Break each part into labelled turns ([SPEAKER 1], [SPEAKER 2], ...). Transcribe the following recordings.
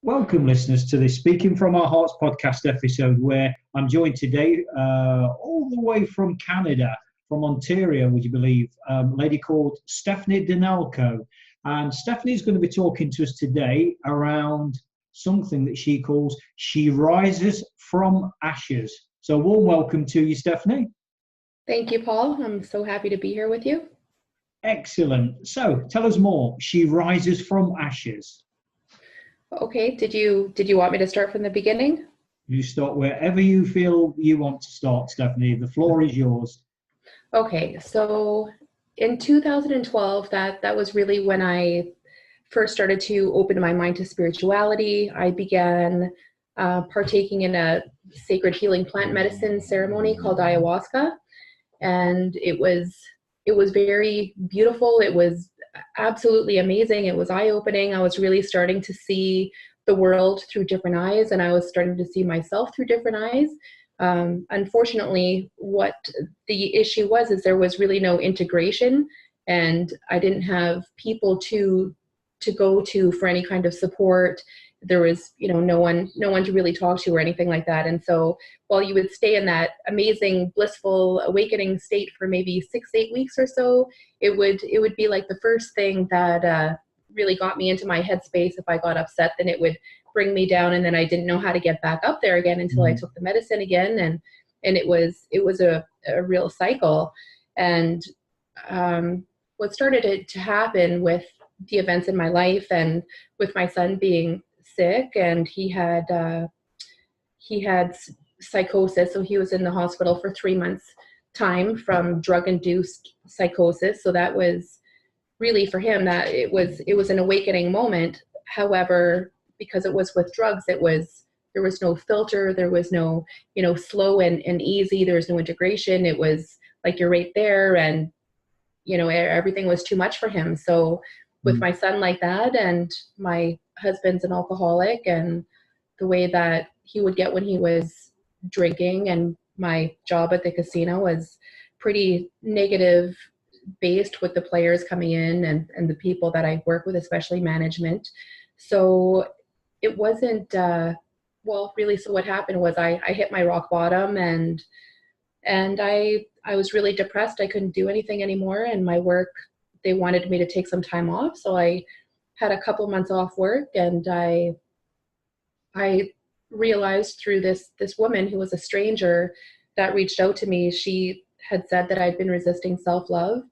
[SPEAKER 1] Welcome, listeners, to this Speaking from Our Hearts podcast episode, where I'm joined today, all the way from Canada, from Ontario, would you believe, a lady called Stephanie Dinalco. And Stephanie is going to be talking to us today around something that she calls She Rises from Ashes. So, warm welcome to you, Stephanie.
[SPEAKER 2] Thank you, Paul. I'm so happy to be here with you.
[SPEAKER 1] Excellent. So, tell us more. She Rises from Ashes.
[SPEAKER 2] Okay, did you want me to start from the beginning?
[SPEAKER 1] You start wherever you feel you want to start, Stephanie. The floor is yours.
[SPEAKER 2] Okay, so in 2012, that was really when I first started to open my mind to spirituality. I began partaking in a sacred healing plant medicine ceremony called ayahuasca, and it was very beautiful. It was absolutely amazing. It was eye-opening. I was really starting to see the world through different eyes, and I was starting to see myself through different eyes. Unfortunately, what the issue was is there was really no integration, and I didn't have people to go to for any kind of support. There was, no one to really talk to or anything like that. And so while you would stay in that amazing, blissful, awakening state for maybe 6-8 weeks or so, it would be like the first thing that really got me into my headspace. If I got upset, then it would bring me down, and then I didn't know how to get back up there again until I took the medicine again. And it was a real cycle. And what started to happen with the events in my life and with my son being sick, and he had psychosis, so he was in the hospital for 3 months time from drug-induced psychosis. So that was really, for him, that it was an awakening moment. However, because it was with drugs, there was no filter, there was no slow and easy, there was no integration. It was like you're right there, and everything was too much for him. So with my son like that, and my husband's an alcoholic, and the way that he would get when he was drinking, and my job at the casino was pretty negative based with the players coming in and the people that I work with, especially management. So it wasn't, really, so what happened was I hit my rock bottom, and I was really depressed. I couldn't do anything anymore, and my work, they wanted me to take some time off. So I had a couple months off work, and I realized through this woman who was a stranger that reached out to me. She had said that I'd been resisting self-love.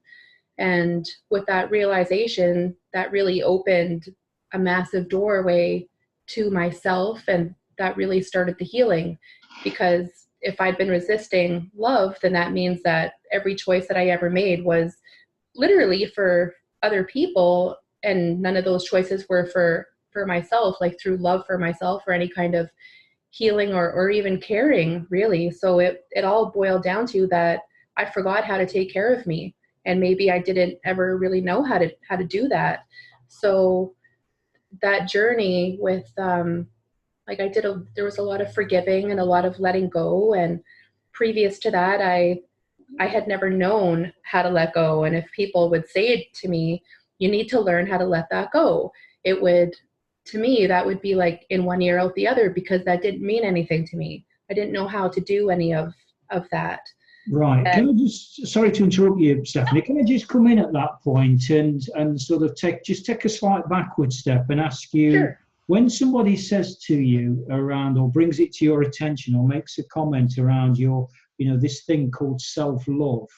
[SPEAKER 2] And with that realization, that really opened a massive doorway to myself, and that really started the healing. Because if I'd been resisting love, then that means that every choice that I ever made was literally for other people, and none of those choices were for myself, like through love for myself or any kind of healing or even caring, really. So it all boiled down to that I forgot how to take care of me, and maybe I didn't ever really know how to do that. So that journey with there was a lot of forgiving and a lot of letting go. And previous to that, I had never known how to let go. And if people would say to me, you need to learn how to let that go, it would, to me, that would be like in one ear out the other, because that didn't mean anything to me. I didn't know how to do any of that.
[SPEAKER 1] Right. Can I just, sorry to interrupt you, Stephanie, can I just come in at that point and sort of take a slight backward step and ask you,
[SPEAKER 2] Sure.
[SPEAKER 1] When somebody says to you around, or brings it to your attention, or makes a comment around your, this thing called self-love,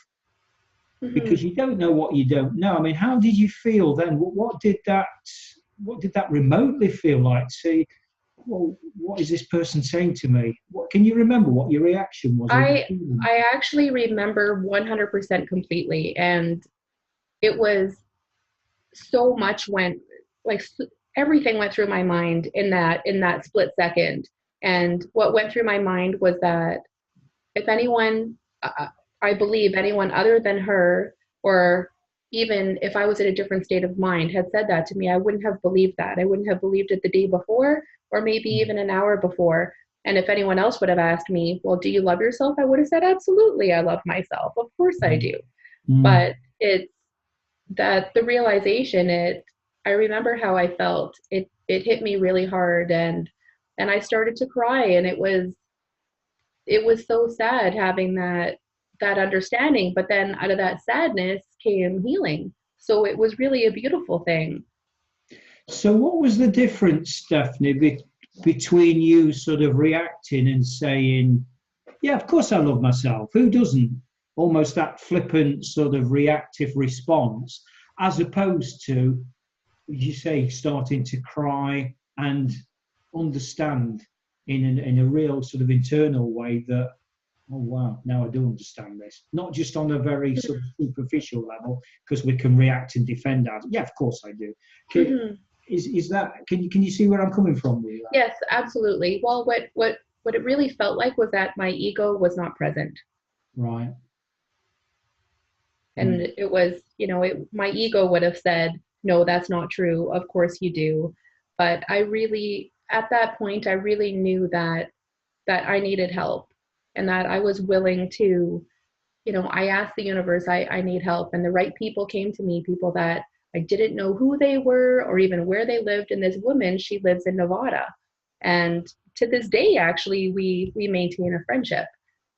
[SPEAKER 1] because you don't know what you don't know. I mean, how did you feel then? What did that remotely feel like? See, well, what is this person saying to me? Can you remember what your reaction was?
[SPEAKER 2] I actually remember 100% completely, and it was so much everything went through my mind in that split second. And what went through my mind was that if anyone, I believe anyone other than her, or even if I was in a different state of mind, had said that to me, I wouldn't have believed that. I wouldn't have believed it the day before, or maybe even an hour before. And if anyone else would have asked me, well, do you love yourself? I would have said, absolutely, I love myself. Of course I do. But it's that the realization, I remember how I felt. It hit me really hard, and I started to cry, and it was so sad having that understanding, but then out of that sadness came healing. So it was really a beautiful thing.
[SPEAKER 1] So, what was the difference, Stephanie, between you sort of reacting and saying, "Yeah, of course I love myself. Who doesn't?" Almost that flippant sort of reactive response, as opposed to, you say, starting to cry and understand in a real sort of internal way that, oh wow, now I do understand this. Not just on a very sort of superficial level, because we can react and defend our. Yeah, of course I do.
[SPEAKER 2] Mm-hmm.
[SPEAKER 1] Is that, can you see where I'm coming from with that?
[SPEAKER 2] Yes, absolutely. Well, what it really felt like was that my ego was not present.
[SPEAKER 1] Right.
[SPEAKER 2] And
[SPEAKER 1] Mm.
[SPEAKER 2] it was, my ego would have said, no, that's not true. Of course you do. But I really, at that point, I really knew that I needed help, and that I was willing to, I asked the universe, I need help. And the right people came to me, people that I didn't know who they were or even where they lived. And this woman, she lives in Nevada. And to this day, actually, we maintain a friendship.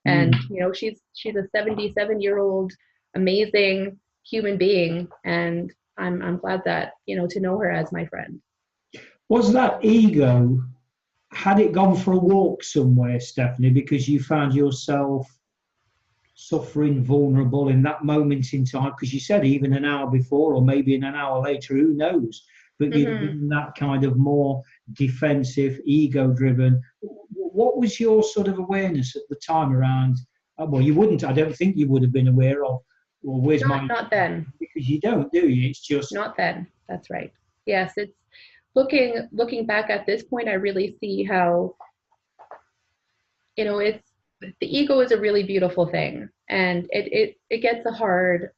[SPEAKER 2] And,
[SPEAKER 1] Mm.
[SPEAKER 2] she's a 77-year-old amazing human being. And I'm glad that, to know her as my friend.
[SPEAKER 1] Was that ego, had it gone for a walk somewhere, Stephanie, because you found yourself suffering, vulnerable in that moment in time? Because you said even an hour before, or maybe in an hour later, who knows? But you'd
[SPEAKER 2] Mm-hmm.
[SPEAKER 1] been that kind of more defensive, ego driven. What was your sort of awareness at the time around? Well, you wouldn't, I don't think you would have been aware of, well, where's
[SPEAKER 2] Not
[SPEAKER 1] my,
[SPEAKER 2] not then.
[SPEAKER 1] because you don't, do you? It's just,
[SPEAKER 2] Not then. That's right. Yes, it's looking back at this point, I really see how, it's the ego is a really beautiful thing, and it gets a hard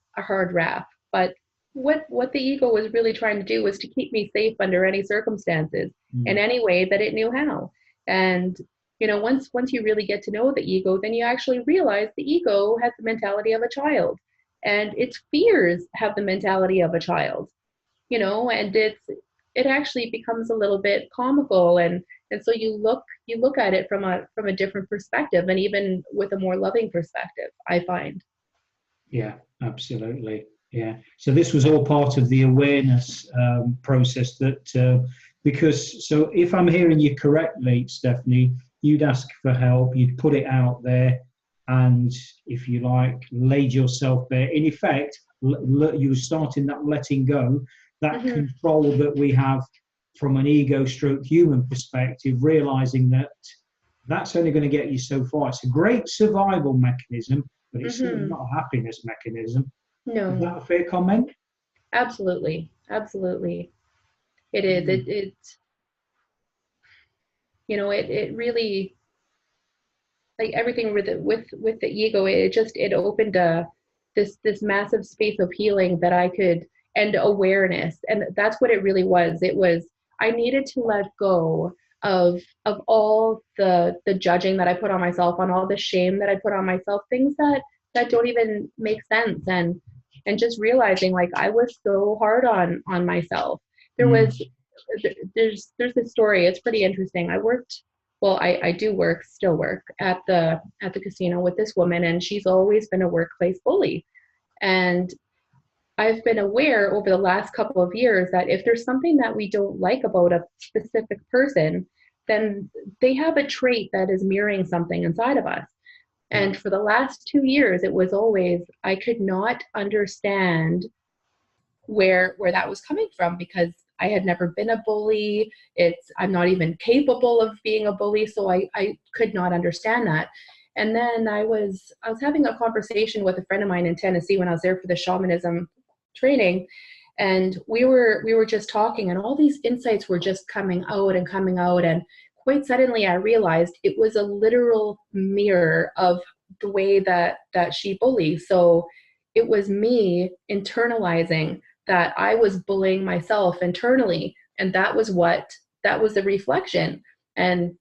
[SPEAKER 2] rap. But what the ego was really trying to do was to keep me safe under any circumstances in
[SPEAKER 1] mm,
[SPEAKER 2] any way that it knew how. And once you really get to know the ego, then you actually realize the ego has the mentality of a child, and its fears have the mentality of a child. And it actually becomes a little bit comical, and so you look at it from a different perspective, and even with a more loving perspective, I find.
[SPEAKER 1] yeah, absolutely. Yeah. So this was all part of the awareness process that, because, so if I'm hearing you correctly, Stephanie, you'd ask for help, you'd put it out there, and if you like, laid yourself there. In effect, you were starting that letting go, that
[SPEAKER 2] Hmm.
[SPEAKER 1] control that we have from an ego stroke human perspective, realizing that that's only going to get you so far. It's a great survival mechanism, but it's certainly
[SPEAKER 2] Hmm.
[SPEAKER 1] not a happiness mechanism. Is
[SPEAKER 2] No,
[SPEAKER 1] that a fair comment?
[SPEAKER 2] absolutely, absolutely, it is.
[SPEAKER 1] Mm.
[SPEAKER 2] It really, like everything with the ego, it opened this massive space of healing that I could, and awareness, and that's what it really was. It was, I needed to let go of all the judging that I put on myself, on all the shame that I put on myself, things that don't even make sense, and just realizing, like, I was so hard on myself. There
[SPEAKER 1] Mm.
[SPEAKER 2] was there's this story. It's pretty interesting. I do still work at the casino with this woman, and she's always been a workplace bully. And I've been aware over the last couple of years that if there's something that we don't like about a specific person, then they have a trait that is mirroring something inside of us.
[SPEAKER 1] Yeah.
[SPEAKER 2] And for the last 2 years, it was always, I could not understand where that was coming from, because I had never been a bully. I'm not even capable of being a bully, so I could not understand that. And then I was having a conversation with a friend of mine in Tennessee when I was there for the shamanism training, and we were just talking, and all these insights were just coming out and coming out, and quite suddenly I realized it was a literal mirror of the way that she bullies. So it was me internalizing that I was bullying myself internally, and that was the reflection. And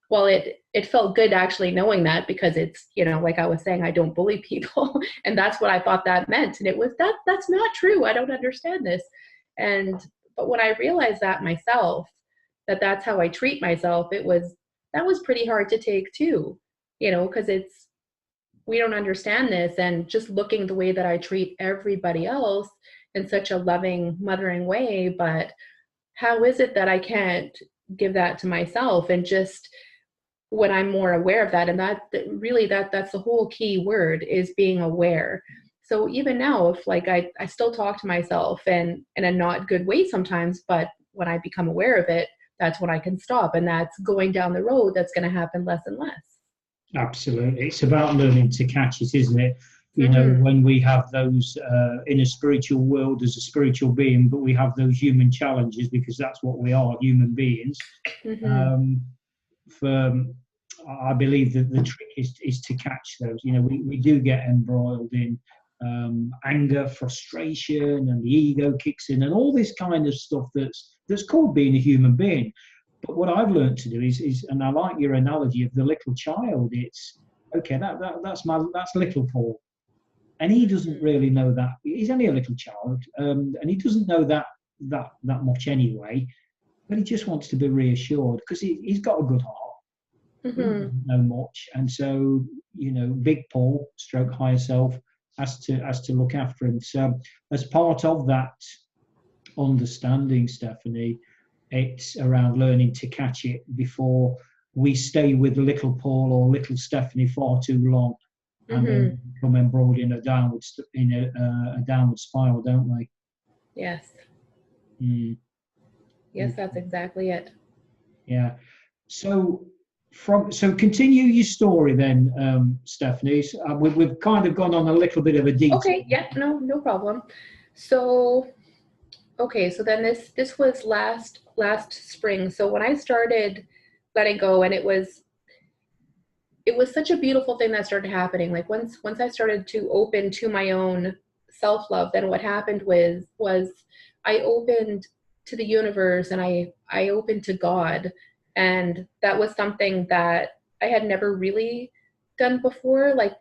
[SPEAKER 2] well, it felt good actually knowing that, because it's, like I was saying, I don't bully people, and that's what I thought that meant. And it was, that's not true. I don't understand this. And but when I realized that myself, that that's how I treat myself, that was pretty hard to take too, because we don't understand this, and just looking the way that I treat everybody else in such a loving, mothering way, but how is it that I can't give that to myself? And just when I'm more aware of that, and that's the whole key word, is being aware. So even now, if like I still talk to myself and in a not good way sometimes, but when I become aware of it, that's when I can stop. And that's going down the road that's going to happen less and less.
[SPEAKER 1] Absolutely. It's about learning to catch it, isn't it?
[SPEAKER 2] Mm-hmm.
[SPEAKER 1] When we have those in a spiritual world as a spiritual being, but we have those human challenges because that's what we are, human beings.
[SPEAKER 2] Mm-hmm.
[SPEAKER 1] Um, for I believe that the trick is to catch those. We do get embroiled in anger, frustration, and the ego kicks in, and all this kind of stuff that's called being a human being. But what I've learned to do is, and I like your analogy of the little child. It's okay. That's little Paul, and he doesn't really know that. He's only a little child, and he doesn't know that much anyway. But he just wants to be reassured because he's got a good heart. He
[SPEAKER 2] Mm-hmm.
[SPEAKER 1] doesn't know much, and so Big Paul, stroke higher self, has to look after him. So as part of that understanding, Stephanie, it's around learning to catch it before we stay with little Paul or little Stephanie far too long, and
[SPEAKER 2] Mm-hmm.
[SPEAKER 1] then become embroiled in a downward spiral, don't we?
[SPEAKER 2] Yes.
[SPEAKER 1] Mm.
[SPEAKER 2] Yes, that's exactly it.
[SPEAKER 1] Yeah. So continue your story then, Stephanie. We've kind of gone on a little bit of a detour.
[SPEAKER 2] Okay. Yeah. No problem. So, okay. So then this was last spring. So when I started letting go, and it was such a beautiful thing that started happening. Like once I started to open to my own self-love, then what happened was I opened to the universe, and I opened to God. And that was something that I had never really done before. Like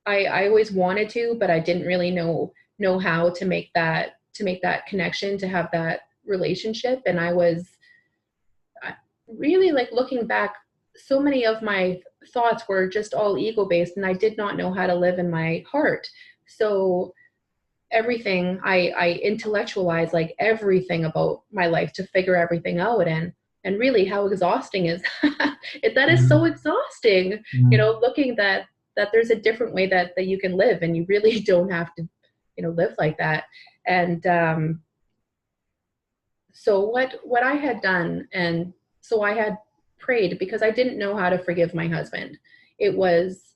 [SPEAKER 2] I always wanted to, but I didn't really know how to make that connection, to have that relationship. And I was really, like, looking back, so many of my thoughts were just all ego based, and I did not know how to live in my heart. So everything I intellectualize, like everything about my life, to figure everything out. And really, how exhausting is that is so exhausting,
[SPEAKER 1] Mm.
[SPEAKER 2] looking that there's a different way that you can live, and you really don't have to live like that. And so what I had done, and so I had prayed, because I didn't know how to forgive my husband. It was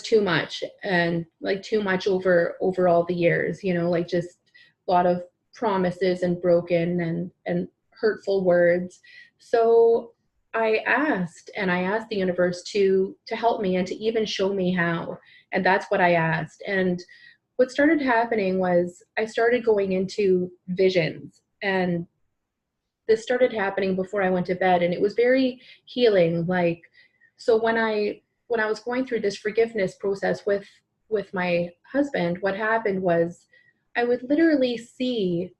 [SPEAKER 2] too much, and like too much over all the years, like just a lot of promises, and broken and hurtful words. So I asked the universe to help me, and to even show me how. And that's what I asked. And what started happening was I started going into visions, and this started happening before I went to bed, and it was very healing. Like, so when I was going through this forgiveness process with my husband, what happened was I would literally see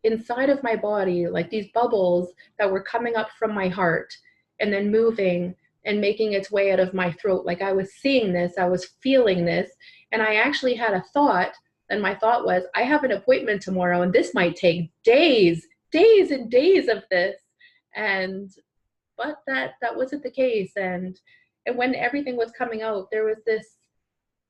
[SPEAKER 2] inside of my body, like, these bubbles that were coming up from my heart, and then moving and making its way out of my throat. Like, I was seeing this, I was feeling this, and I actually had a thought. And my thought was, I have an appointment tomorrow, and this might take days and days of this. And but that wasn't the case. And when everything was coming out, there was this,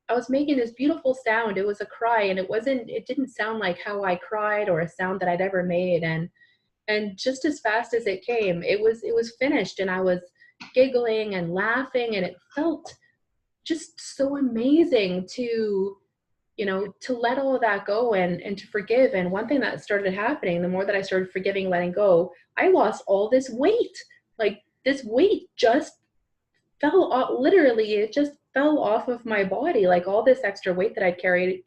[SPEAKER 2] I was making this beautiful sound. It was a cry, and it didn't sound like how I cried, or a sound that I'd ever made. And just as fast as it came, it was finished, and I was giggling and laughing, and it felt just so amazing to let all of that go, and to forgive. And one thing that started happening, the more that I started forgiving, letting go, I lost all this weight. Like, this weight just fell off. Literally, it just fell off of my body. Like, all this extra weight that I'd carried,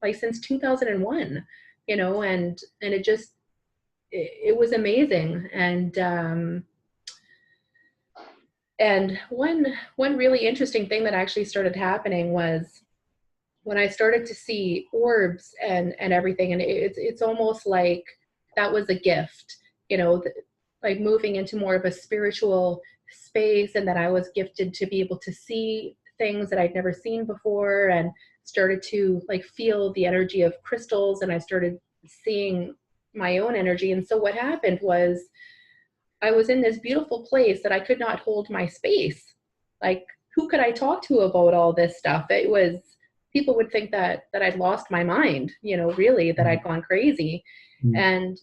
[SPEAKER 2] like, since 2001, and it was amazing. And one really interesting thing that actually started happening was when I started to see orbs and everything. And it's almost like that was a gift, like moving into more of a spiritual space, and that I was gifted to be able to see things that I'd never seen before, and started to like feel the energy of crystals, and I started seeing my own energy. And so what happened was I was in this beautiful place that I could not hold my space. Like, who could I talk to about all this stuff? It was, people would think that I'd lost my mind, really, that I'd gone crazy. And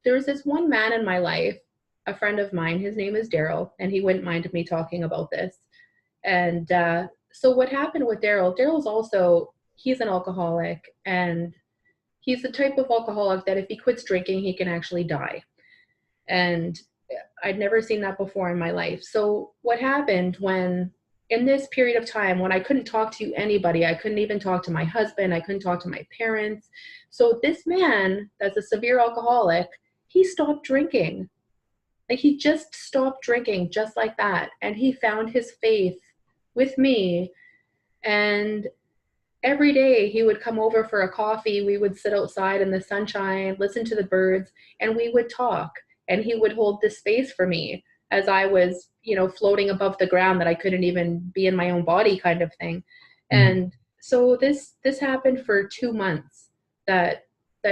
[SPEAKER 2] there was this one man in my life, a friend of mine, his name is Daryl, and he wouldn't mind me talking about this. And so what happened with Daryl's also, he's an alcoholic, and he's the type of alcoholic that if he quits drinking, he can actually die. And I'd never seen that before in my life. So what happened when, in this period of time when I couldn't talk to anybody, I couldn't even talk to my husband, I couldn't talk to my parents. So this man that's a severe alcoholic, he stopped drinking. Like, he just stopped drinking just like that. And he found his faith with me. And every day he would come over for a coffee. We would sit outside in the sunshine, listen to the birds, and we would talk. And he would hold this space for me as I was, floating above the ground, that I couldn't even be in my own body, kind of thing. And so this happened for 2 months that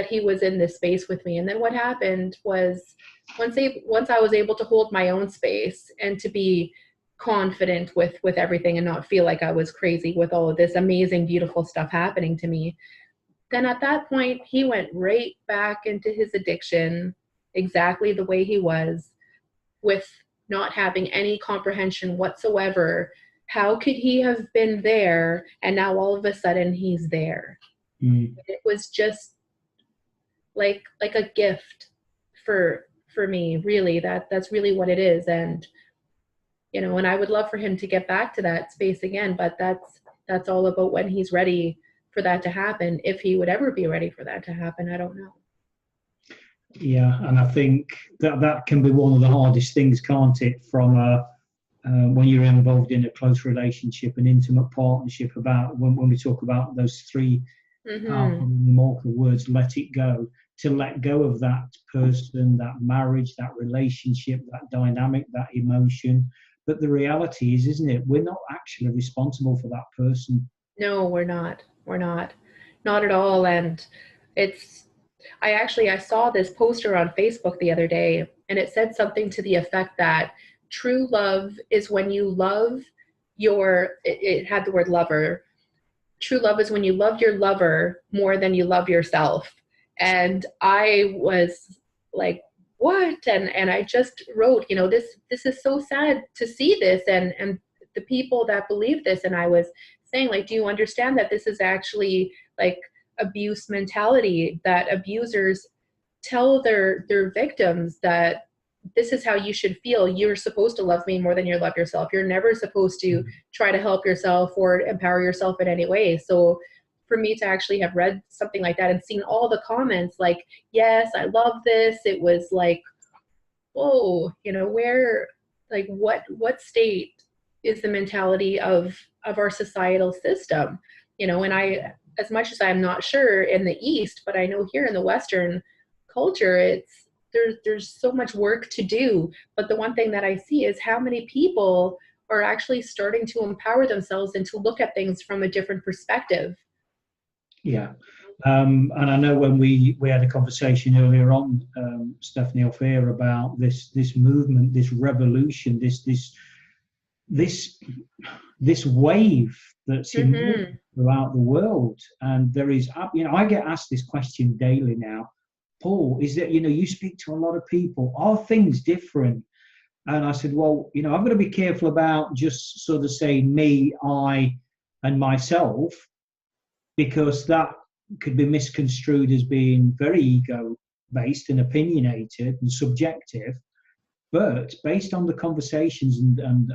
[SPEAKER 2] he was in this space with me. And then what happened was, once I was able to hold my own space and to be confident with everything and not feel like I was crazy with all of this amazing, beautiful stuff happening to me, then at that point, he went right back into his addiction exactly the way he was, with not having any comprehension whatsoever. How could he have been there and now all of a sudden he's there? It was just like a gift for me, really. That's really what it is. And and I would love for him to get back to that space again, but that's all about when he's ready for that to happen. If he would ever be ready for that to happen, I don't know.
[SPEAKER 1] Yeah, and I think that can be one of the hardest things, can't it, from when you're involved in a close relationship, an intimate partnership, about when we talk about those three immortal words, let it go, to let go of that person, that marriage, that relationship, that dynamic, that emotion. But the reality is, isn't it, we're not actually responsible for that person.
[SPEAKER 2] No, we're not. Not at all. And I saw this poster on Facebook the other day, and it said something to the effect that true love is when you love it had the word lover. True love is when you love your lover more than you love yourself. And I was like, what? And I just wrote, this is so sad to see this, and the people that believe this. And I was saying, like, do you understand that this is actually like abuse mentality, that abusers tell their victims that this is how you should feel. You're supposed to love me more than you love yourself. You're never supposed to try to help yourself or empower yourself in any way. So for me to actually have read something like that and seen all the comments like, yes, I love this, it was like, whoa, where, like, what state is the mentality of our societal system? And I, as much as I'm not sure in the East, but I know here in the Western culture, there's so much work to do. But the one thing that I see is how many people are actually starting to empower themselves and to look at things from a different perspective.
[SPEAKER 1] Yeah. And I know when we had a conversation earlier on, Stephanie, off air, about this movement, this revolution, this wave that's emerging throughout the world. And there is, I get asked this question daily now, Paul, is that, you speak to a lot of people, are things different? And I said, well, I've got to be careful about just sort of saying me, I, and myself, because that could be misconstrued as being very ego-based and opinionated and subjective. But based on the conversations and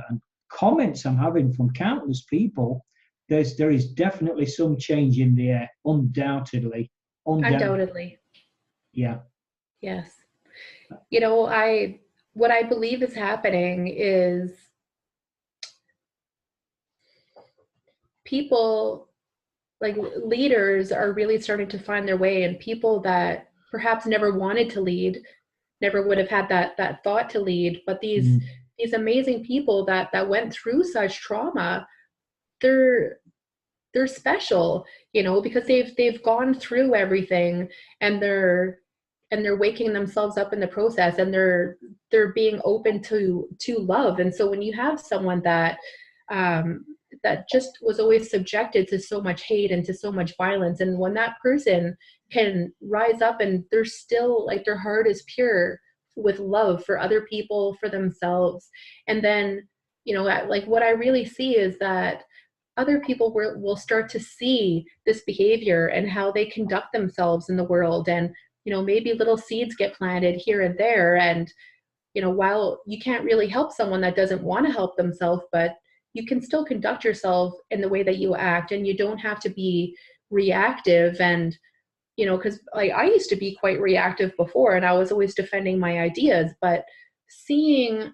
[SPEAKER 1] comments I'm having from countless people, there is definitely some change in the air, undoubtedly. Yeah.
[SPEAKER 2] Yes. What I believe is happening is people, like leaders, are really starting to find their way, and people that perhaps never wanted to lead, never would have had that thought to lead, but these amazing people that went through such trauma, they're special, because they've gone through everything, and they're waking themselves up in the process, and they're being open to love. And so when you have someone that that just was always subjected to so much hate and to so much violence, and when that person can rise up and they're still like, their heart is pure with love for other people, for themselves, and then like, what I really see is that other people will start to see this behavior and how they conduct themselves in the world. And maybe little seeds get planted here and there, and while you can't really help someone that doesn't want to help themselves, but you can still conduct yourself in the way that you act, and you don't have to be reactive. And because like, I used to be quite reactive before, and I was always defending my ideas, but seeing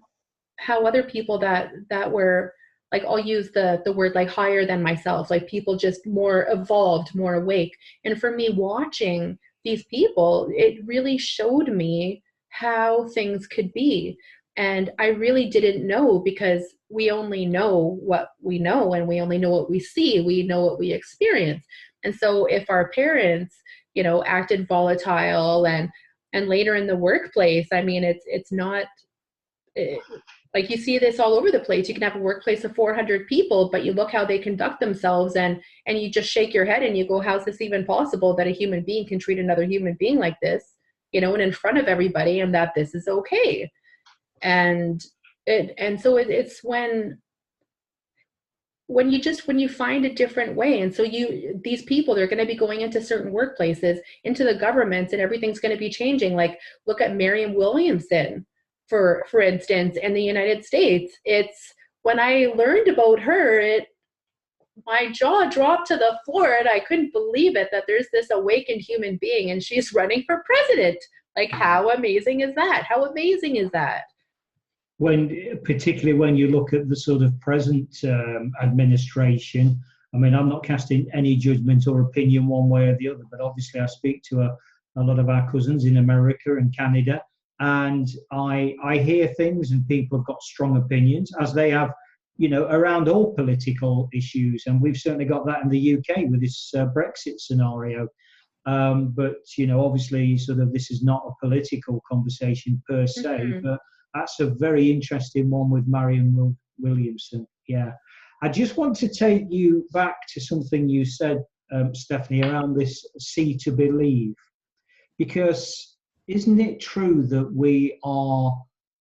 [SPEAKER 2] how other people that were, like, I'll use the word like higher than myself, like people just more evolved, more awake. And for me, watching these people, it really showed me how things could be. And I really didn't know, because we only know what we know, and we only know what we see, we know what we experience. And so if our parents, acted volatile, and later in the workplace, I mean, it's not, like, you see this all over the place. You can have a workplace of 400 people, but you look how they conduct themselves, and you just shake your head and you go, how's this even possible that a human being can treat another human being like this, and in front of everybody, and that this is okay. And so it's when you find a different way. And so these people, they're going to be going into certain workplaces, into the governments, and everything's going to be changing. Like, look at Marianne Williamson, for instance, in the United States. It's when I learned about her, my jaw dropped to the floor, and I couldn't believe it, that there's this awakened human being and she's running for president. Like, how amazing is that? How amazing is that?
[SPEAKER 1] Particularly when you look at the sort of present administration, I mean, I'm not casting any judgment or opinion one way or the other, but obviously I speak to a lot of our cousins in America and Canada, and I hear things, and people have got strong opinions, as they have, around all political issues. And we've certainly got that in the UK with this Brexit scenario. But, obviously, sort of, this is not a political conversation per se, but that's a very interesting one with Marianne Williamson. Yeah. I just want to take you back to something you said, Stephanie, around this see to believe. Because isn't it true that we are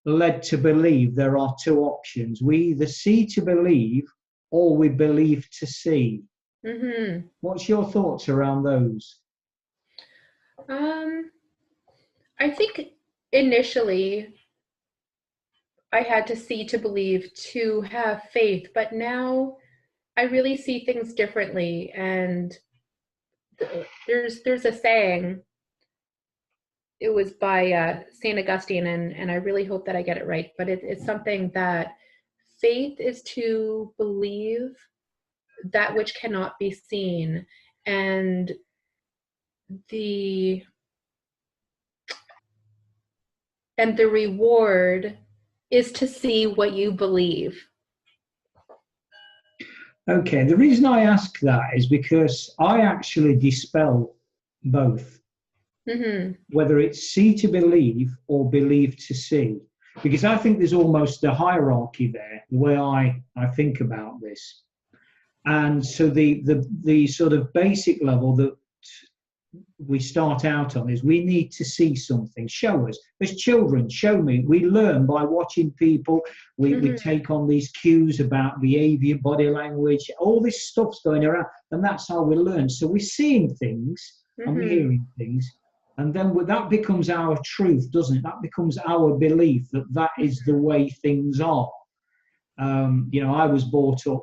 [SPEAKER 1] led to believe there are two options? We either see to believe, or we believe to see. Mm-hmm. What's your thoughts around those?
[SPEAKER 2] I think initially I had to see to believe to have faith, but now I really see things differently. And there's a saying, it was by St. Augustine, and I really hope that I get it right, but it's something that faith is to believe that which cannot be seen, and the reward is to see what you believe.
[SPEAKER 1] Okay, the reason I ask that is because I actually dispel both. Mm-hmm. Whether it's see to believe or believe to see, because I think there's almost a hierarchy there, the way I think about this. And so the sort of basic level that we start out on is we need to see something, show us. As children, show me. We learn by watching people. We take on these cues about behavior, body language, all this stuff's going around, and that's how we learn. So we're seeing things and we're hearing things. And then that becomes our truth, doesn't it? That becomes our belief that is the way things are. I was brought up,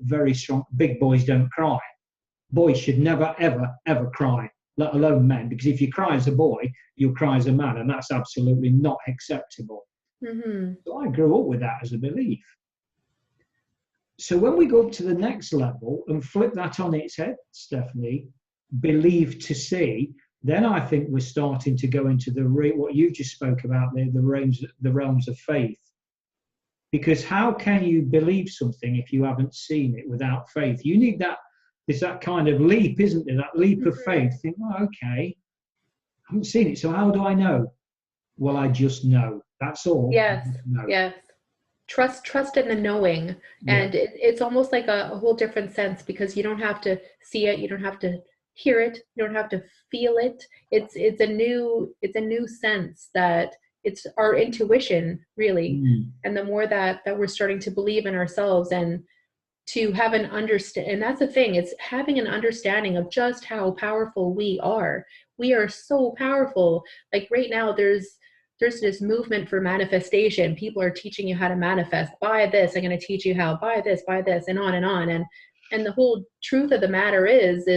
[SPEAKER 1] very strong. Big boys don't cry. Boys should never, ever, ever cry, let alone men, because if you cry as a boy, you'll cry as a man, and that's absolutely not acceptable. Mm-hmm. So I grew up with that as a belief. So when we go up to the next level and flip that on its head, Stephanie, believe to see, then I think we're starting to go into what you just spoke about, the realms of faith. Because how can you believe something if you haven't seen it without faith? You need that. There's that kind of leap, isn't there? That leap of faith. Think, oh, okay, I haven't seen it, so how do I know? Well, I just know. That's all.
[SPEAKER 2] Yes. Yes. Trust in the knowing. And it's almost like a whole different sense, because you don't have to see it, you don't have to hear it, you don't have to feel it. It's a new sense that it's our intuition, really. And the more that we're starting to believe in ourselves and to have an understand, and that's the thing, it's having an understanding of just how powerful we are. We are so powerful. Like right now, there's this movement for manifestation. People are teaching you how to manifest. Buy this, I'm going to teach you how. Buy this, and on and on. And the whole truth of the matter is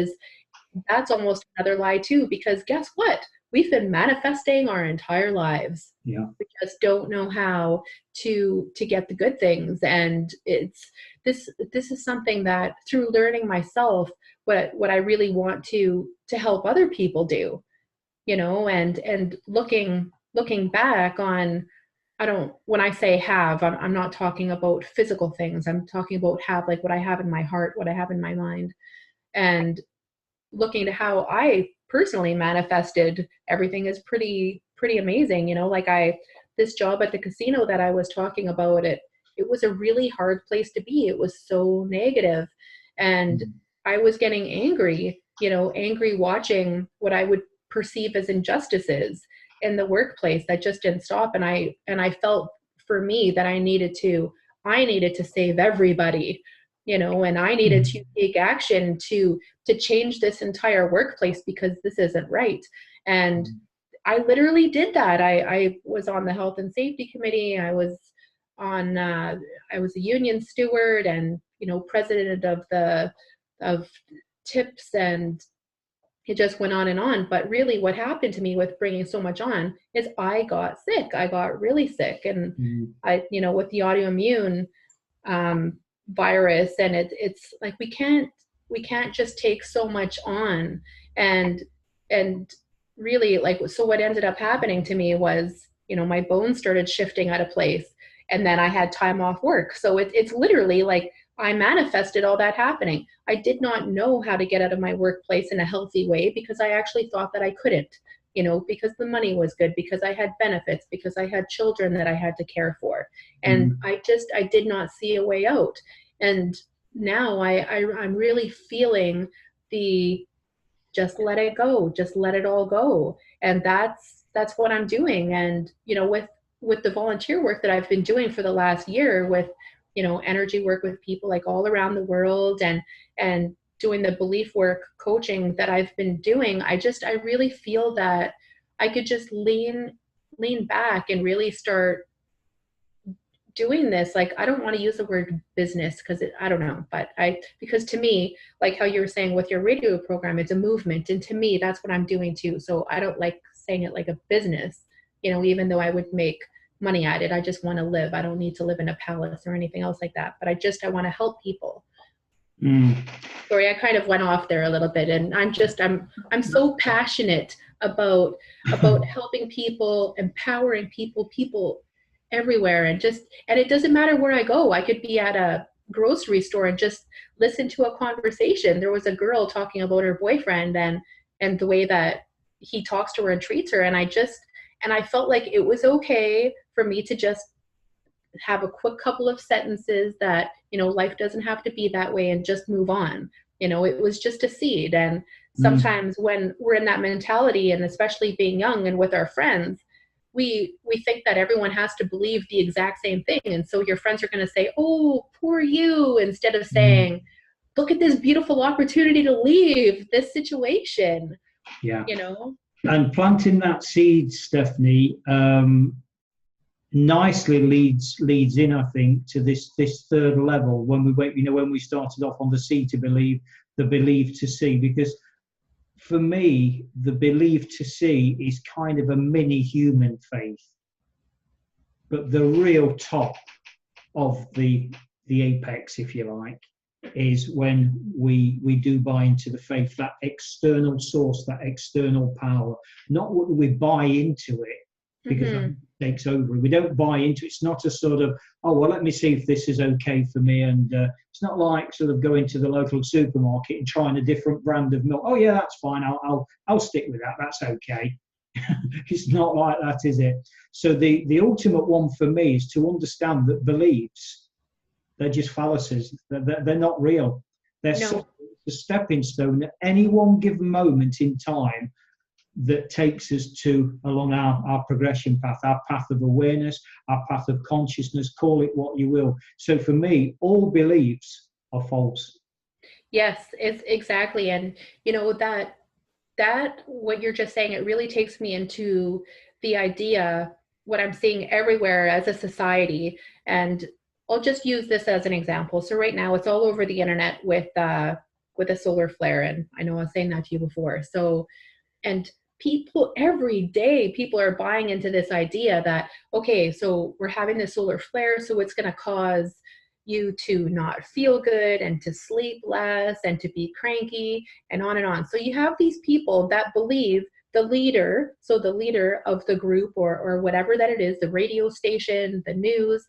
[SPEAKER 2] that's almost another lie too, because guess what? We've been manifesting our entire lives.
[SPEAKER 1] Yeah.
[SPEAKER 2] We just don't know how to get the good things. And this is something that through learning myself, what I really want to help other people do, and looking back on, when I say have, I'm not talking about physical things. I'm talking about have, like what I have in my heart, what I have in my mind, and looking to how I personally manifested everything is pretty amazing. Like this job at the casino that I was talking about, it was a really hard place to be. It was so negative, and I was getting angry watching what I would perceive as injustices in the workplace that just didn't stop. And I felt for me that I needed to save everybody, and I needed to take action to change this entire workplace, because this isn't right. And I literally did that. I was on the health and safety committee. I was a union steward and, president of TIPS, and it just went on and on. But really what happened to me with bringing so much on is I got sick. I got really sick. And with the autoimmune virus, and it's like we can't just take so much on. And really, like, so what ended up happening to me was, my bones started shifting out of place, and then I had time off work. So it's literally like I manifested all that happening. I did not know how to get out of my workplace in a healthy way, because I actually thought that I couldn't, because the money was good, because I had benefits, because I had children that I had to care for. And I did not see a way out. And now I'm really feeling the just let it go, just let it all go. And that's what I'm doing. And, with the volunteer work that I've been doing for the last year, with, energy work with people like all around the world, and doing the belief work coaching that I've been doing, I really feel that I could just lean back and really start doing this. Like, I don't want to use the word business, because I don't know, but because to me, like how you were saying with your radio program, it's a movement. And to me, that's what I'm doing too. So I don't like saying it like a business, even though I would make money at it. I just want to live. I don't need to live in a palace or anything else like that. But I want to help people. Sorry, I kind of went off there a little bit, and I'm so passionate about helping people, empowering people everywhere, and it doesn't matter where I go. I could be at a grocery store and just listen to a conversation. There was a girl talking about her boyfriend and the way that he talks to her and treats her, and I felt like it was okay for me to just have a quick couple of sentences that, life doesn't have to be that way, and just move on. It was just a seed. And sometimes when we're in that mentality, and especially being young and with our friends, we think that everyone has to believe the exact same thing. And so your friends are going to say, oh, poor you, instead of saying, look at this beautiful opportunity to leave this situation.
[SPEAKER 1] Yeah. And planting that seed, Stephanie, nicely leads in, I think, to this third level when we started off on the see to believe, the believe to see. Because for me, the believe to see is kind of a mini human faith, but the real top of the apex, if you like, is when we do buy into the faith, that external source, that external power, not what we buy into it, because that takes over. We don't buy into it. It's not a sort of, oh, well, let me see if this is okay for me. And it's not like sort of going to the local supermarket and trying a different brand of milk. Oh, yeah, that's fine. I'll stick with that. That's okay. It's not like that, is it? So the ultimate one for me is to understand that beliefs, they're just fallacies. They're not real. They're no. A stepping stone at any one given moment in time that takes us to along our progression path, our path of awareness, our path of consciousness, call it what you will. So for me, all beliefs are false.
[SPEAKER 2] Yes, it's exactly. And you know, that what you're just saying, it really takes me into the idea, what I'm seeing everywhere as a society. And I'll just use this as an example. So right now it's all over the internet with a solar flare. And I know I was saying that to you before. So, and people every day, people are buying into this idea that, okay, so we're having this solar flare, so it's going to cause you to not feel good and to sleep less and to be cranky and on and on. So you have these people that believe the leader, so the leader of the group or whatever that it is, the radio station, the news.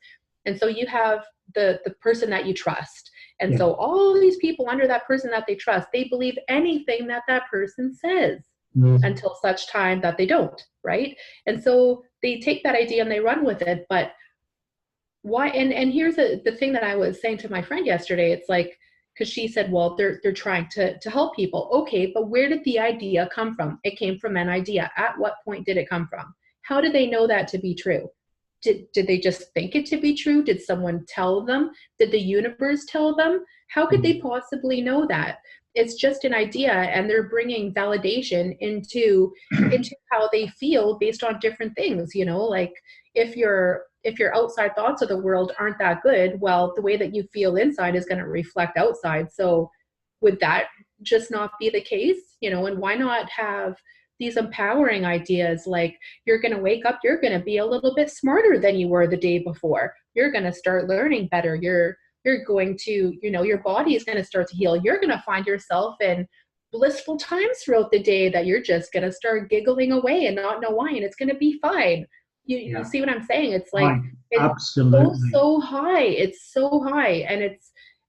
[SPEAKER 2] And so you have the person that you trust. And so all these people under that person that they trust, they believe anything that that person says until such time that they don't, right? And so they take that idea and they run with it. But why? And here's the thing that I was saying to my friend yesterday. It's like, because she said, well, they're trying to help people. Okay, but where did the idea come from? It came from an idea. At what point did it come from? How did they know that to be true? Did they just think it to be true? Did someone tell them? Did the universe tell them? How could they possibly know that? It's just an idea, and they're bringing validation into how they feel based on different things. You know, like if your outside thoughts of the world aren't that good, well, the way that you feel inside is going to reflect outside. So would that just not be the case? You know, and why not have these empowering ideas like you're going to wake up, you're going to be a little bit smarter than you were the day before. You're going to start learning better. You're going to, you know, your body is going to start to heal. You're going to find yourself in blissful times throughout the day that you're just going to start giggling away and not know why, and it's going to be fine. You see what I'm saying? It's like, it's
[SPEAKER 1] absolutely
[SPEAKER 2] so high. It's so high.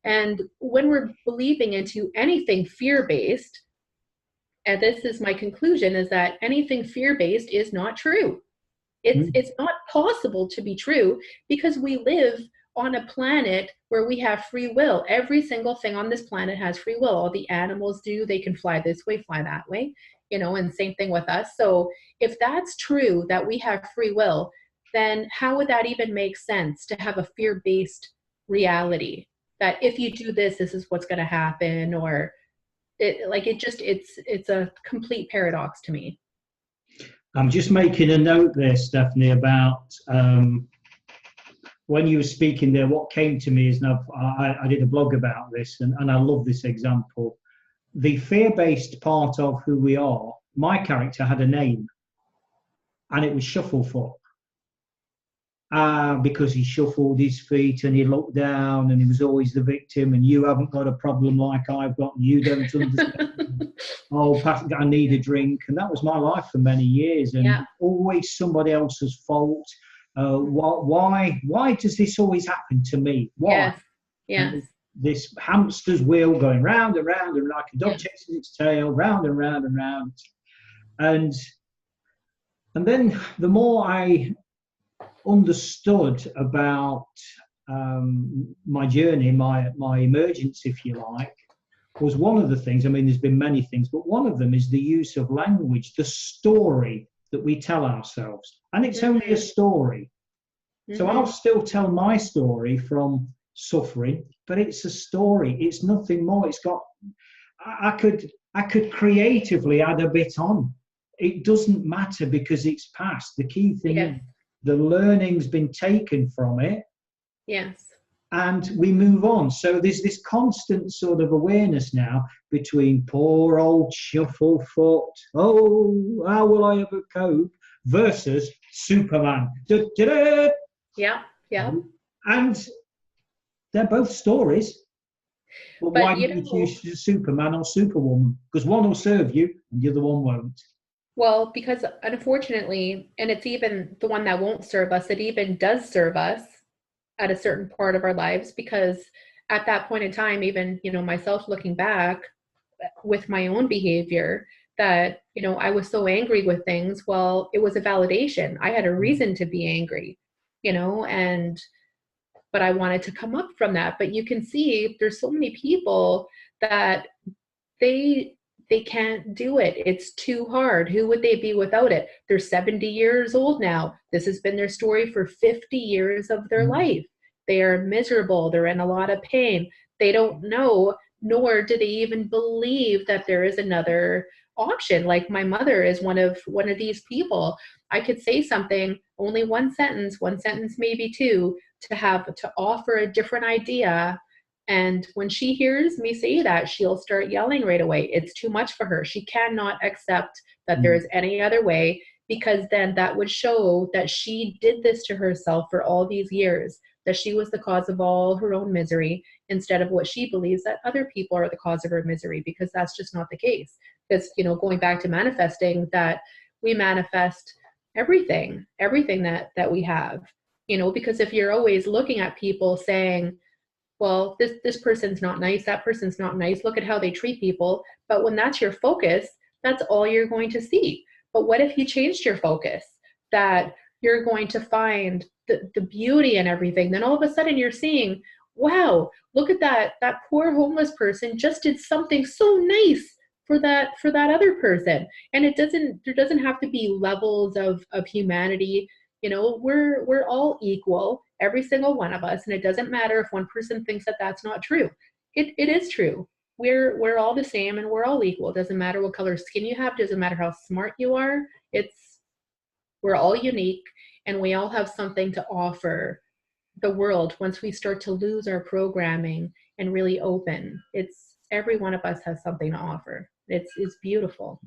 [SPEAKER 2] And when we're believing into anything fear-based, and this is my conclusion, is that anything fear-based is not true. It's not possible to be true, because we live on a planet where we have free will. Every single thing on this planet has free will. All the animals do. They can fly this way, fly that way, you know, and same thing with us. So if that's true, that we have free will, then how would that even make sense to have a fear-based reality? That if you do this, this is what's going to happen, or it's a complete paradox to me.
[SPEAKER 1] I'm just making a note there, Stephanie, about when you were speaking there, what came to me is, and I did a blog about this, and I love this example. The fear-based part of who we are, my character had a name, and it was Shufflefoot. Because he shuffled his feet and he looked down and he was always the victim, and you haven't got a problem like I've got, and you don't understand. Oh, I need a drink. And that was my life for many years, and always somebody else's fault. Why does this always happen to me? Why?
[SPEAKER 2] Yes.
[SPEAKER 1] This hamster's wheel going round and round, and like a dog chasing its tail, round and round and round. And then the more I understood about my journey, my emergence, if you like, was one of the things. I mean, there's been many things, but one of them is the use of language, the story that we tell ourselves. And it's only a story. So I'll still tell my story from suffering, but it's a story. It's nothing more. It's got, I could creatively add a bit on. It doesn't matter because it's past. The key thing is the learning's been taken from it.
[SPEAKER 2] Yes.
[SPEAKER 1] And we move on. So there's this constant sort of awareness now between poor old Shufflefoot, oh, how will I ever cope, versus Superman. Da-da-da.
[SPEAKER 2] Yeah.
[SPEAKER 1] And they're both stories. But why
[SPEAKER 2] But,
[SPEAKER 1] don't you choose Superman or Superwoman? Because one will serve you and the other one won't.
[SPEAKER 2] well, because unfortunately, and it's even the one that won't serve us, it even does serve us at a certain part of our lives, because at that point in time, even, myself looking back with my own behavior, that, I was so angry with things. Well, it was a validation. I had a reason to be angry, and but I wanted to come up from that. But you can see there's so many people that they they can't do it. It's too hard. Who would they be without it? They're 70 years old now. This has been their story for 50 years of their life. They are miserable. They're in a lot of pain. They don't know, nor do they even believe that there is another option. Like my mother is one of these people. I could say something, only one sentence, maybe two, to offer a different idea, and when she hears me say that, she'll start yelling right away. It's too much for her. She cannot accept that there is any other way, because then that would show that she did this to herself for all these years, that she was the cause of all her own misery, instead of what she believes that other people are the cause of her misery, because that's just not the case. Because, going back to manifesting, that we manifest everything that we have, because if you're always looking at people saying, well, this person's not nice, that person's not nice, look at how they treat people. But when that's your focus, that's all you're going to see. But what if you changed your focus, that you're going to find the beauty in everything? Then all of a sudden you're seeing, wow, look at that poor homeless person just did something so nice for that other person. And there doesn't have to be levels of humanity. We're all equal, every single one of us, and it doesn't matter if one person thinks that that's not true. It is true. We're all the same and we're all equal. It doesn't matter what color skin you have, doesn't matter how smart you are. We're all unique, and we all have something to offer the world. Once we start to lose our programming and really open, it's every one of us has something to offer. It's beautiful.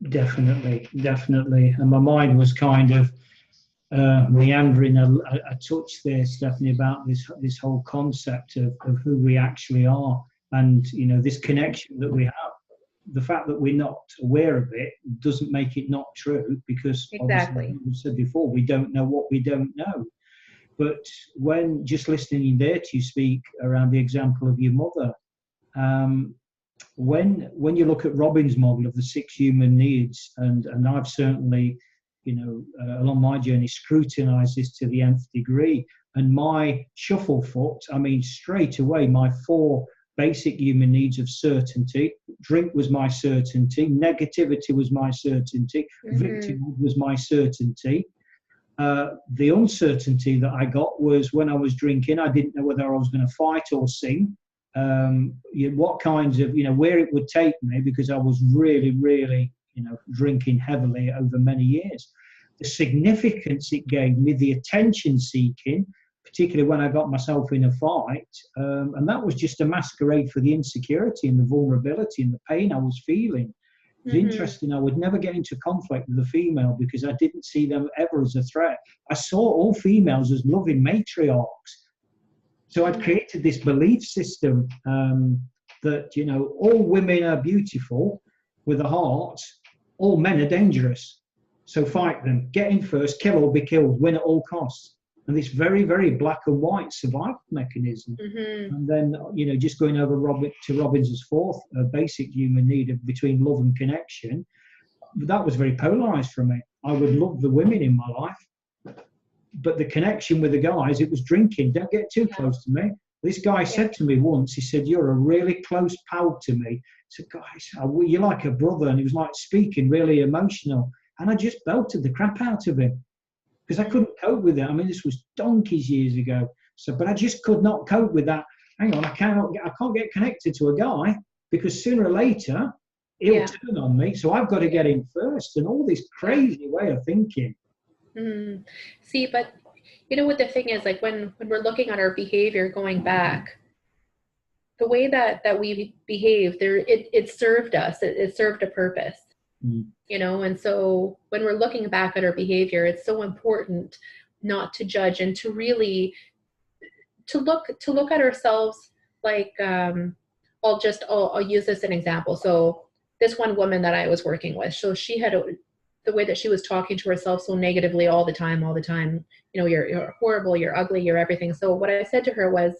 [SPEAKER 1] Definitely, definitely. And my mind was kind of meandering a touch there, Stephanie, about this whole concept of who we actually are, and this connection that we have. The fact that we're not aware of it doesn't make it not true, because
[SPEAKER 2] Exactly.
[SPEAKER 1] obviously, you said before, we don't know what we don't know. But when just listening there to you speak around the example of your mother, when you look at Robin's model of the 6 human needs, and I've certainly, along my journey, scrutinized this to the nth degree. And my shufflefoot, I mean, straight away, my 4 basic human needs of certainty. Drink was my certainty. Negativity was my certainty. Victimhood was my certainty. The uncertainty that I got was when I was drinking, I didn't know whether I was going to fight or sing. What kinds of, where it would take me, because I was really, really, drinking heavily over many years. The significance it gave me, the attention seeking, particularly when I got myself in a fight, and that was just a masquerade for the insecurity and the vulnerability and the pain I was feeling. It's interesting, I would never get into conflict with a female because I didn't see them ever as a threat. I saw all females as loving matriarchs. So I'd created this belief system that, all women are beautiful with a heart, all men are dangerous. So fight them, get in first, kill or be killed, win at all costs. And this very, very black and white survival mechanism. And then, just going over Robbins' 4th basic human need of between love and connection, that was very polarized for me. I would love the women in my life, but the connection with the guys, it was drinking. Don't get too close to me. This guy said to me once, he said, "You're a really close pal to me." I said, "Guys, you're like a brother." And he was like speaking really emotional. And I just belted the crap out of him because I couldn't cope with it. I mean, this was donkeys years ago. But I just could not cope with that. Hang on, I can't get connected to a guy because sooner or later he'll turn on me. So I've got to get in first, and all this crazy way of thinking.
[SPEAKER 2] See, but what the thing is, like when we're looking at our behavior going back, the way that we behave there, it served us. It served a purpose. And so when we're looking back at our behavior, it's so important not to judge and to really to look at ourselves like I'll use this as an example. So this one woman that I was working with, so she had the way that she was talking to herself so negatively all the time, you know, you're horrible, you're ugly, you're everything. So what I said to her was,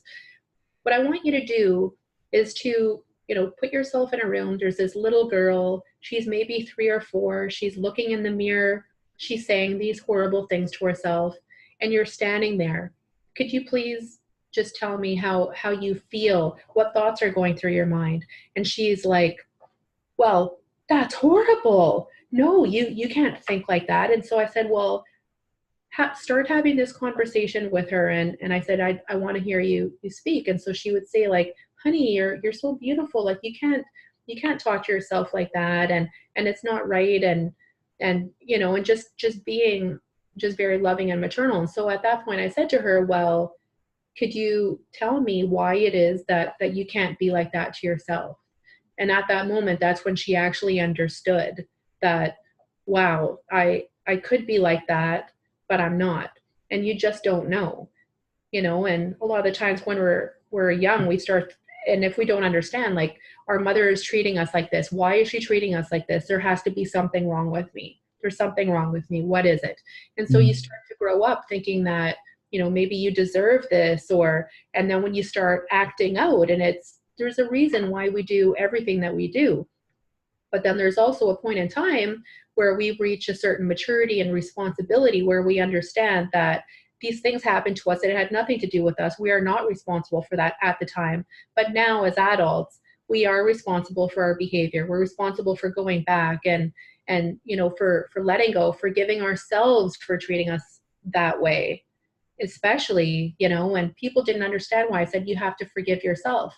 [SPEAKER 2] what I want you to do is to, you know, put yourself in a room. There's this little girl, she's maybe 3 or 4, she's looking in the mirror, she's saying these horrible things to herself, and you're standing there. Could you please just tell me how you feel, what thoughts are going through your mind? And she's like, well, that's horrible. No, you can't think like that. And so I said, well, start having this conversation with her. And I said, I want to hear you speak. And so she would say, like, honey, you're so beautiful. Like, you can't talk to yourself like that. And it's not right. And, you know, and just being just very loving and maternal. And so at that point I said to her, well, could you tell me why it is that you can't be like that to yourself? And at that moment, that's when she actually understood that, wow, I could be like that, but I'm not. And you just don't know, you know. And a lot of the times when we're young, we start, and if we don't understand, like, our mother is treating us like this, why is she treating us like this? There has to be something wrong with me. There's something wrong with me. What is it? And so you start to grow up thinking that, you know, maybe you deserve this, and then when you start acting out, and there's a reason why we do everything that we do. But then there's also a point in time where we reach a certain maturity and responsibility where we understand that these things happen to us. It had nothing to do with us. We are not responsible for that at the time. But now as adults, we are responsible for our behavior. We're responsible for going back and you know, for letting go, forgiving ourselves for treating us that way. Especially, you know, when people didn't understand why I said you have to forgive yourself.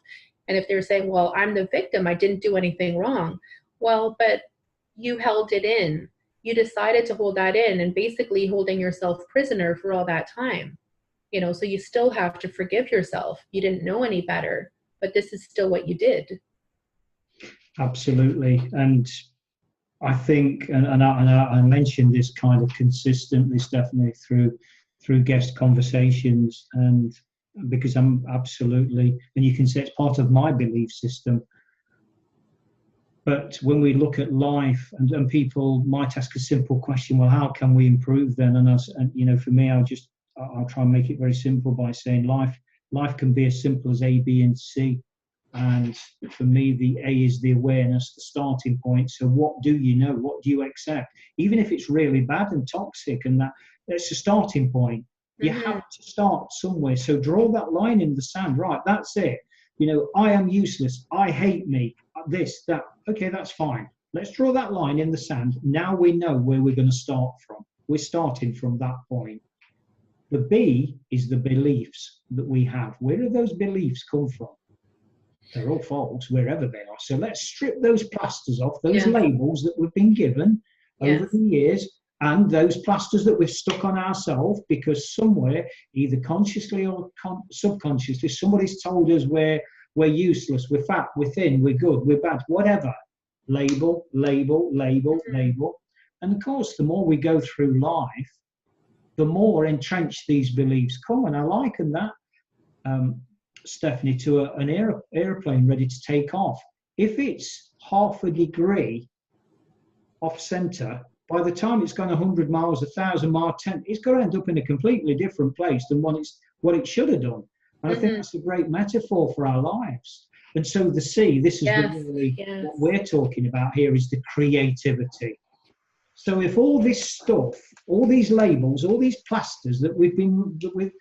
[SPEAKER 2] And if they're saying, well, I'm the victim, I didn't do anything wrong. Well, but you held it in. You decided to hold that in, and basically holding yourself prisoner for all that time. You know, so you still have to forgive yourself. You didn't know any better, but this is still what you did.
[SPEAKER 1] Absolutely. And I think, and I mentioned this kind of consistently, Stephanie, through guest conversations, and because I'm absolutely, and you can say it's part of my belief system. But when we look at life, and people might ask a simple question, well, how can we improve then? And you know, for me, I'll try and make it very simple by saying life can be as simple as A, B, and C. And for me, the A is the awareness, the starting point. So what do you know? What do you accept? Even if it's really bad and toxic, and that's a starting point. You have to start somewhere. So draw that line in the sand. Right, that's it. You know, I am useless. I hate me. This, that. Okay, that's fine. Let's draw that line in the sand. Now we know where we're going to start from. We're starting from that point. The B is the beliefs that we have. Where do those beliefs come from? They're all false wherever they are. So let's strip those plasters off, those labels that we've been given over the years, and those plasters that we've stuck on ourselves because somewhere, either consciously or subconsciously, somebody's told us we're useless, we're fat, we're thin, we're good, we're bad, whatever. Label, label, label, label. And of course, the more we go through life, the more entrenched these beliefs come. And I liken that, Stephanie, to an airplane ready to take off. If it's half a degree off center, by the time it's gone 100 miles, 1,000 miles, it's going to end up in a completely different place than what it should have done. And I think that's a great metaphor for our lives. And so the C, this is really what we're talking about here, is the creativity. So if all this stuff, all these labels, all these plasters that we've been with,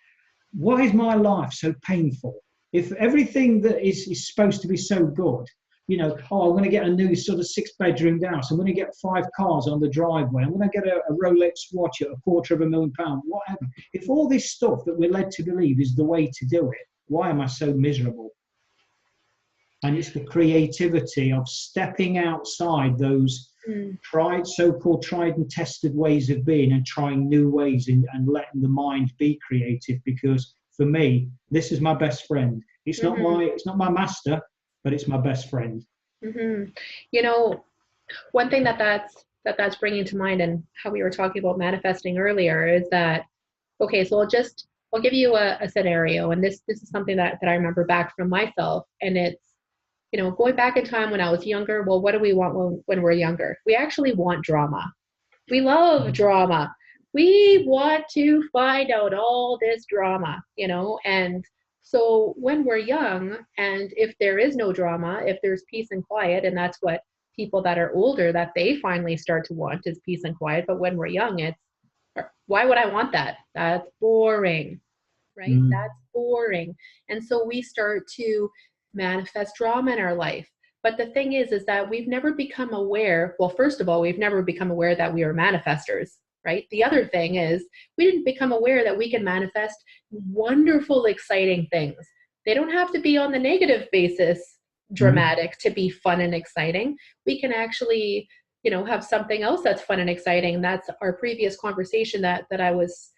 [SPEAKER 1] why is my life so painful? If everything that is supposed to be so good, you know, I'm going to get a new sort of 6-bedroom house, I'm going to get 5 cars on the driveway, I'm going to get a Rolex watch at £250,000, whatever. If all this stuff that we're led to believe is the way to do it, why am I so miserable? And it's the creativity of stepping outside those so-called tried and tested ways of being, and trying new ways, and letting the mind be creative. Because for me, this is my best friend. It's not my master, but it's my best friend.
[SPEAKER 2] You know, one thing that's bringing to mind, and how we were talking about manifesting earlier, is that, okay, so I'll give you a scenario, and this is something that I remember back from myself, and it's, going back in time when I was younger, well, what do we want when we're younger? We actually want drama. We love drama. We want to find out all this drama, and so when we're young, and if there is no drama, if there's peace and quiet, and that's what people that are older, that they finally start to want, is peace and quiet. But when we're young, it's, why would I want that? That's boring, right?
[SPEAKER 1] Mm.
[SPEAKER 2] That's boring. And so we start to manifest drama in our life. But the thing is that we've never become aware. Well, first of all, we've never become aware that we are manifestors, right? The other thing is we didn't become aware that we can manifest wonderful, exciting things. They don't have to be on the negative basis, dramatic, to be fun and exciting. We can actually, have something else that's fun and exciting. That's our previous conversation that I was,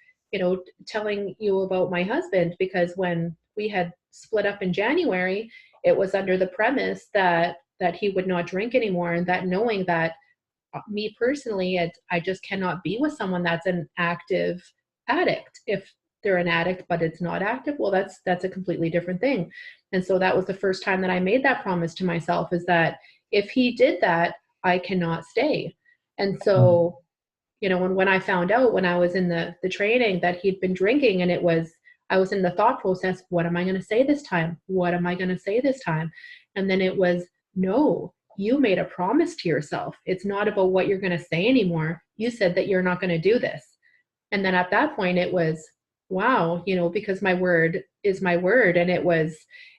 [SPEAKER 2] telling you about my husband, because when we had split up in January, it was under the premise that he would not drink anymore, and that knowing that me personally, I just cannot be with someone that's an active addict. If they're an addict but it's not active, well, that's a completely different thing. And so that was the first time that I made that promise to myself, is that if he did that, I cannot stay. And so, and when I found out, when I was in the training, that he'd been drinking, and I was in the thought process, what am I going to say this time? What am I going to say this time? And then it was, no, you made a promise to yourself. It's not about what you're going to say anymore. You said that you're not going to do this. And then at that point it was, wow, because my word is my word. And it was,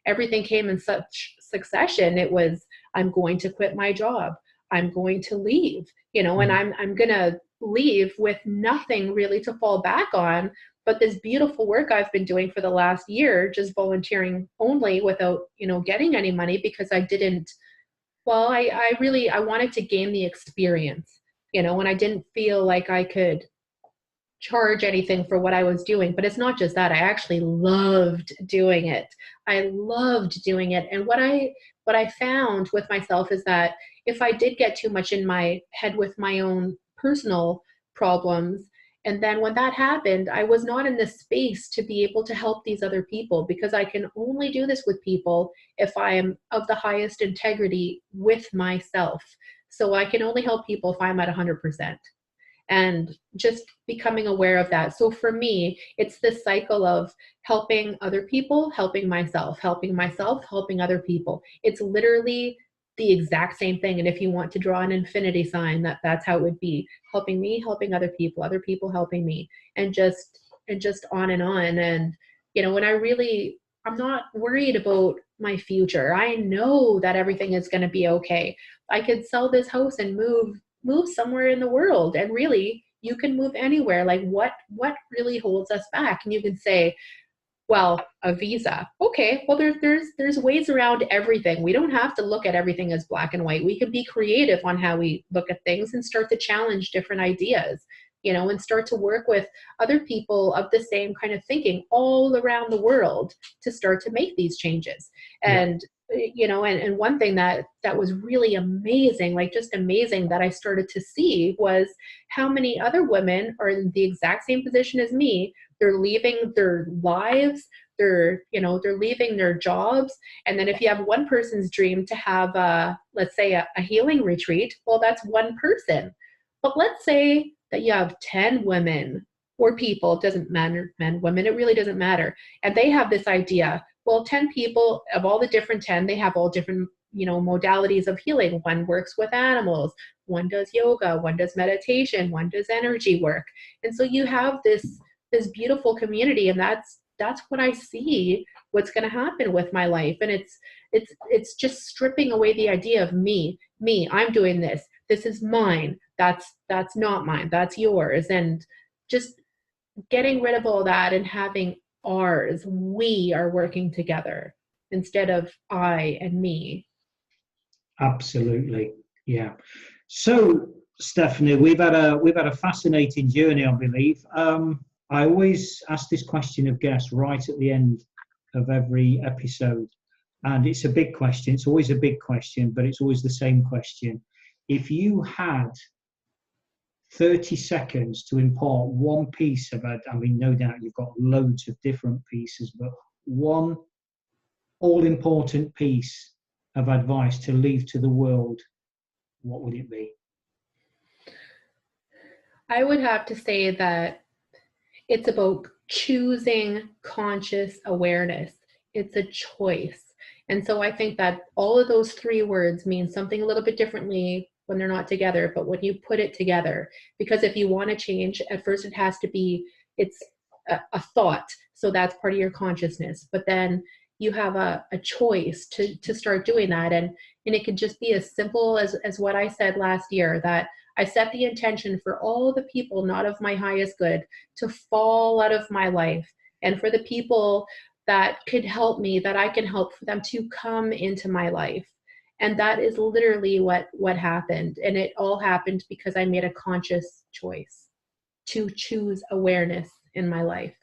[SPEAKER 2] everything came in such succession. It was, I'm going to quit my job. I'm going to leave, and I'm going to leave with nothing really to fall back on, but this beautiful work I've been doing for the last year, just volunteering only, without, getting any money, because I didn't, well, I wanted to gain the experience, and I didn't feel like I could charge anything for what I was doing. But it's not just that. I actually loved doing it. I loved doing it. And what I found with myself is that if I did get too much in my head with my own personal problems, and then when that happened, I was not in the space to be able to help these other people, because I can only do this with people if I am of the highest integrity with myself. So I can only help people if I'm at 100%. And just becoming aware of that. So for me, it's this cycle of helping other people, helping myself, helping other people. It's literally the exact same thing. And if you want to draw an infinity sign, that's how it would be: helping me, helping other people helping me, and just on and on. And when I'm not worried about my future. I know that everything is going to be okay. I could sell this house and move somewhere in the world, and really you can move anywhere. Like what really holds us back? And you can say, well, a visa. Okay, well there's ways around everything. We don't have to look at everything as black and white. We can be creative on how we look at things, and start to challenge different ideas, and start to work with other people of the same kind of thinking all around the world to start to make these changes. And and one thing that was really amazing, like just amazing, that I started to see was how many other women are in the exact same position as me. They're leaving their lives, they're leaving their jobs. And then if you have one person's dream to have let's say a healing retreat, well, that's one person. But let's say that you have 10 women or people, it doesn't matter, men, women, it really doesn't matter. And they have this idea. Well, 10 people, of all the different 10, they have all different, modalities of healing. One works with animals, one does yoga, one does meditation, one does energy work. And so you have this beautiful community, and that's what I see what's going to happen with my life. And it's just stripping away the idea of me, I'm doing this. This is mine. That's not mine. That's yours. And just getting rid of all that and having ours. We are working together instead of I and me.
[SPEAKER 1] Absolutely, yeah. So, Stephanie, we've had a fascinating journey, I believe. I always ask this question of guests right at the end of every episode, and it's a big question. It's always a big question, but it's always the same question. If you had 30 seconds to impart one piece of it, I mean, no doubt you've got loads of different pieces, but one all-important piece of advice to leave to the world, what would it be?
[SPEAKER 2] I would have to say that it's about choosing conscious awareness. It's a choice. And so I think that all of those three words mean something a little bit differently when they're not together, but when you put it together, because if you want to change, at first it has to be, it's a thought. So that's part of your consciousness. But then you have a choice to start doing that. And it could just be as simple as what I said last year, that I set the intention for all the people not of my highest good to fall out of my life, and for the people that could help me, that I can help, for them to come into my life. And that is literally what happened. And it all happened because I made a conscious choice to choose awareness in my life.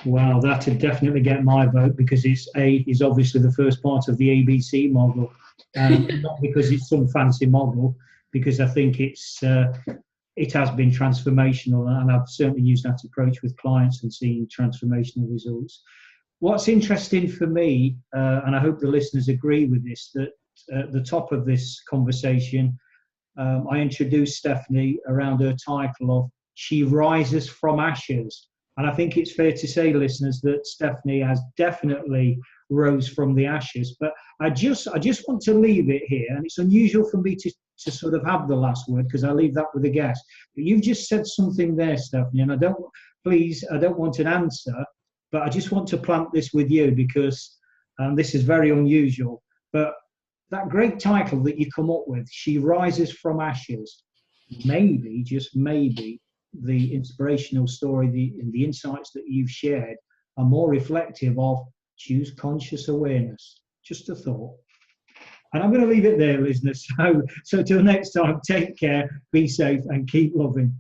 [SPEAKER 1] Wow, that would definitely get my vote, because it's is obviously the first part of the ABC model, not because it's some fancy model, because I think it has been transformational, and I've certainly used that approach with clients and seen transformational results. What's interesting for me, and I hope the listeners agree with this, that at the top of this conversation, I introduced Stephanie around her title of She Rises from Ashes. And I think it's fair to say, listeners, that Stephanie has definitely rose from the ashes. But I just want to leave it here, and it's unusual for me to sort of have the last word, because I leave that with the guest. But you've just said something there, Stephanie, and I don't want an answer, but I just want to plant this with you, because this is very unusual. But that great title that you come up with, She Rises from Ashes, maybe, just maybe, the inspirational story, the insights that you've shared are more reflective of choose conscious awareness. Just a thought. And I'm going to leave it there, listeners. So till next time, take care, be safe, and keep loving.